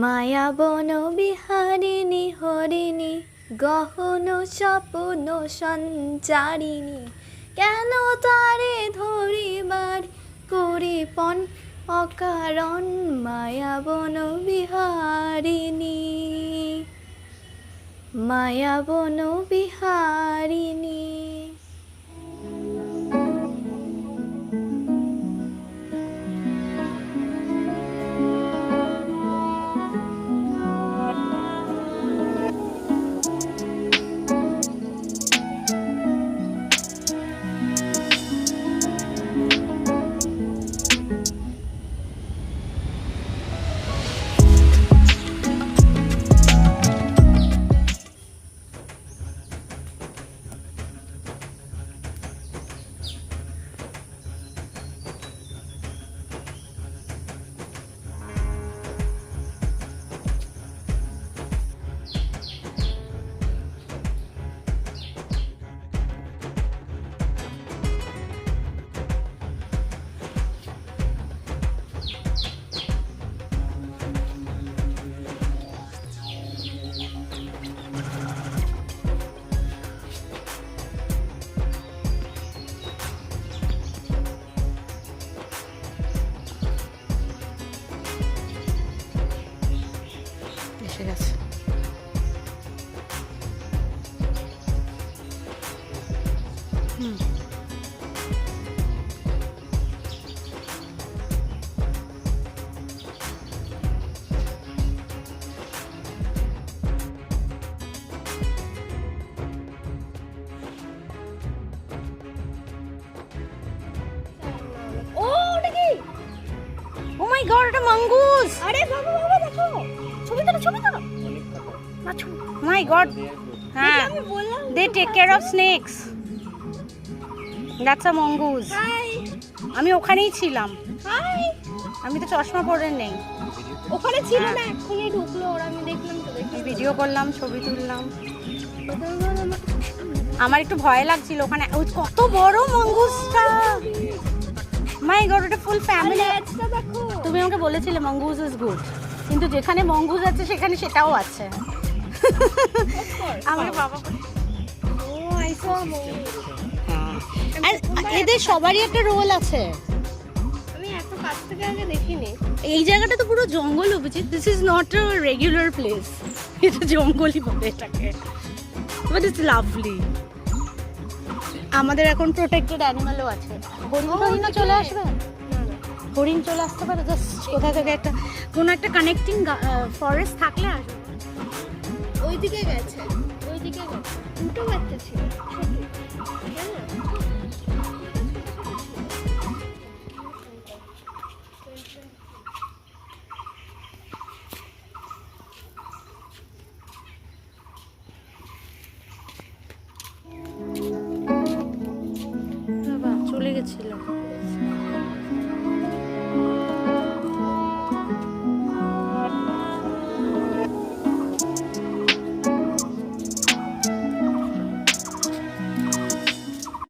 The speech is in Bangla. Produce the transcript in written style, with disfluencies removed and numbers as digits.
মায়া বন বিহারিণী হরিণী গহন স্বপ্ন সঞ্চারিণী কেন তারে ধরিবার করিপন অকারণ মায়া বন বিহারিণী মায়া বন বিহারিণী। এসে গেছে। ও মাই গড, এটা মঙ্গুস। আরে বাবা বাবা দেখো, ছবি তোলো ছবি তোলো। মাই গড, হ্যাঁ, they take care of snakes. That's a mongoose. আমি ওখানেই ছিলাম। আমি তো চশমা পরে নেই, ওখানে ছিল না, এক্ষুনি ঢুকলো ওরা, আমি দেখলাম তো, দেখি ভিডিও করলাম, ছবি তুললাম। আমার একটু ভয় লাগছিল ওখানে, কত বড় মঙ্গুসটা। মাই গড, এটা ফুল ফ্যামিলি। তুমি আমাকে বলেছিলে মঙ্গুস ইজ গুড, কিন্তু যেখানে মঙ্গুস আছে সেখানে সেটাও আছে। আমার বাবা এদের সবারই একটা রোল আছে। আমি এত কাছ থেকে আগে দেখিনি। এই জায়গাটা তো পুরো জঙ্গল, Abhijit. This is not a regular place, এটা জঙ্গলই বলে এটাকে, বাট ইটস লাভলি। আমাদের এখন প্রোটেক্টেড অ্যানিমালও আছে। হরিণ চলে আসবে, হরিণ চলে আসতে পারে জাস্ট কোথা থেকে একটা কোনো একটা কানেক্টিং ফরেস্ট থাকলে আসবে। ওইদিকে গেছে, ওইদিকে গেছে, দুটো বাচ্চা ছিল। চলে গেছিল।